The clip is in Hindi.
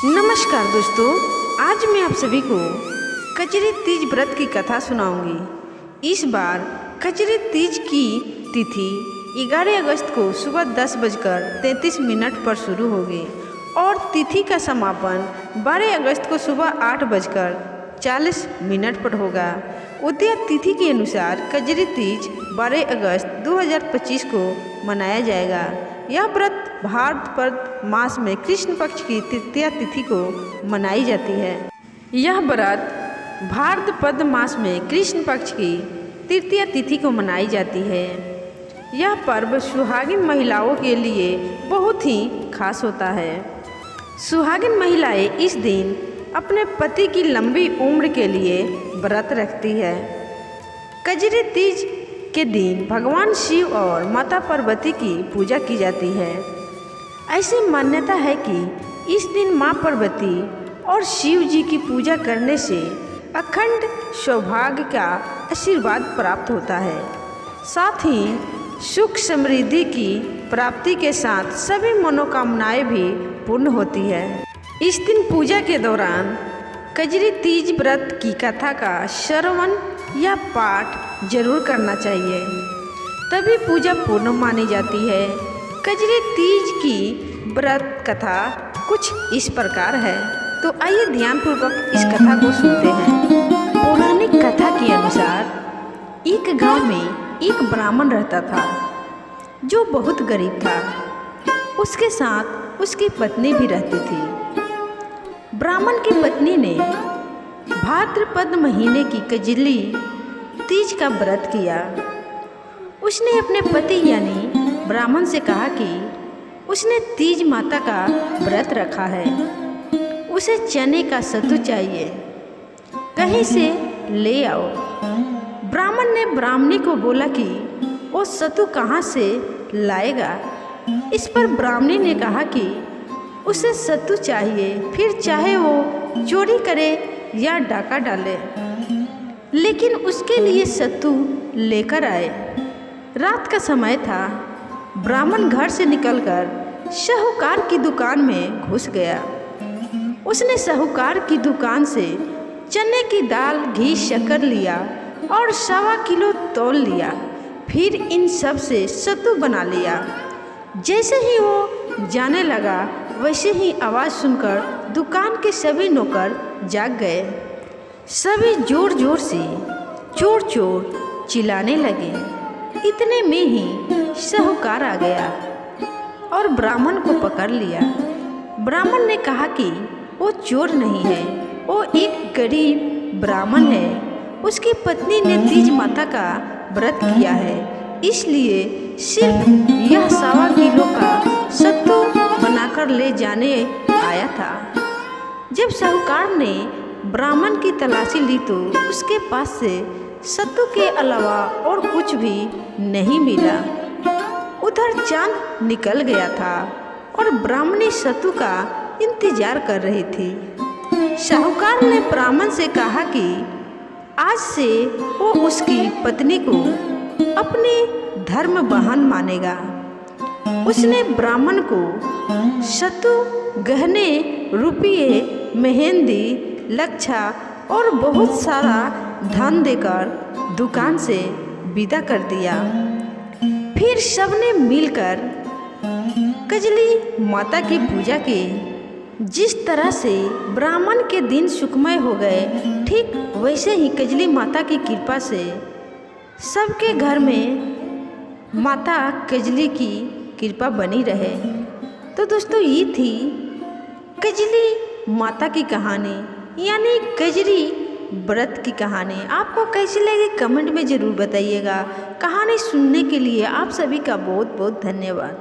नमस्कार दोस्तों, आज मैं आप सभी को कजरी तीज व्रत की कथा सुनाऊंगी। इस बार कजरी तीज की तिथि 11 अगस्त को सुबह 10:33 पर शुरू होगी और तिथि का समापन 12 अगस्त को सुबह 8:40 पर होगा। उदय तिथि के अनुसार कजरी तीज 12 अगस्त 2025 को मनाया जाएगा। यह व्रत भाद्रपद मास में कृष्ण पक्ष की तृतीया तिथि को मनाई जाती है। यह व्रत भाद्रपद मास में कृष्ण पक्ष की तृतीया तिथि को मनाई जाती है। यह पर्व सुहागिन महिलाओं के लिए बहुत ही खास होता है। सुहागिन महिलाएं इस दिन अपने पति की लंबी उम्र के लिए व्रत रखती है। कजरी तीज के दिन भगवान शिव और माता पार्वती की पूजा की जाती है। ऐसी मान्यता है कि इस दिन माँ पार्वती और शिव जी की पूजा करने से अखंड सौभाग्य का आशीर्वाद प्राप्त होता है। साथ ही सुख समृद्धि की प्राप्ति के साथ सभी मनोकामनाएं भी पूर्ण होती है। इस दिन पूजा के दौरान कजरी तीज व्रत की कथा का श्रवण या पाठ जरूर करना चाहिए, तभी पूजा पूर्ण मानी जाती है। कजरी तीज की व्रत कथा कुछ इस प्रकार है, तो आइए ध्यानपूर्वक इस कथा को सुनते हैं। पौराणिक कथा के अनुसार एक गांव में एक ब्राह्मण रहता था जो बहुत गरीब था। उसके साथ उसकी पत्नी भी रहती थी। ब्राह्मण की पत्नी ने भाद्रपद महीने की कजरी तीज का व्रत किया। उसने अपने पति यानी ब्राह्मण से कहा कि उसने तीज माता का व्रत रखा है, उसे चने का सत्तू चाहिए, कहीं से ले आओ। ब्राह्मण ने ब्राह्मणी को बोला कि वो सत्तू कहाँ से लाएगा। इस पर ब्राह्मणी ने कहा कि उसे सत्तू चाहिए, फिर चाहे वो चोरी करे या डाका डाले, लेकिन उसके लिए सत्तू लेकर आए। रात का समय था। ब्राह्मण घर से निकलकर साहूकार की दुकान में घुस गया। उसने साहूकार की दुकान से चने की दाल, घी, शक्कर लिया और 1.25 किलो तौल लिया। फिर इन सब से सत्तू बना लिया। जैसे ही वो जाने लगा, वैसे ही आवाज़ सुनकर दुकान के सभी नौकर जाग गए। सभी जोर जोर से चोर चोर चिल्लाने लगे। इतने में ही साहूकार आ गया और ब्राह्मण को पकड़ लिया। ब्राह्मण ने कहा कि वो चोर नहीं है, वो एक गरीब ब्राह्मण है। उसकी पत्नी ने तीज माता का व्रत किया है, इसलिए सिर्फ यह 1.25 किलो का सत्तू बनाकर ले जाने आया था। जब साहूकार ने ब्राह्मण की तलाशी ली तो उसके पास से सत्तू के अलावा और कुछ भी नहीं मिला। उधर चांद निकल गया था और ब्राह्मणी सत्तू का इंतजार कर रही थी। साहूकार ने ब्राह्मण से कहा कि आज से वो उसकी पत्नी को अपनी धर्म बहन मानेगा। उसने ब्राह्मण को सत्तू, गहने, रुपये, मेहंदी, लच्छा और बहुत सारा धन देकर दुकान से विदा कर दिया। फिर सबने मिलकर कजरी माता की पूजा की। जिस तरह से ब्राह्मण के दिन सुखमय हो गए, ठीक वैसे ही कजरी माता की कृपा से सबके घर में माता कजरी की कृपा बनी रहे। तो दोस्तों, ये थी कजरी माता की कहानी, यानी कजरी व्रत की कहानी। आपको कैसी लगी कमेंट में ज़रूर बताइएगा। कहानी सुनने के लिए आप सभी का बहुत बहुत धन्यवाद।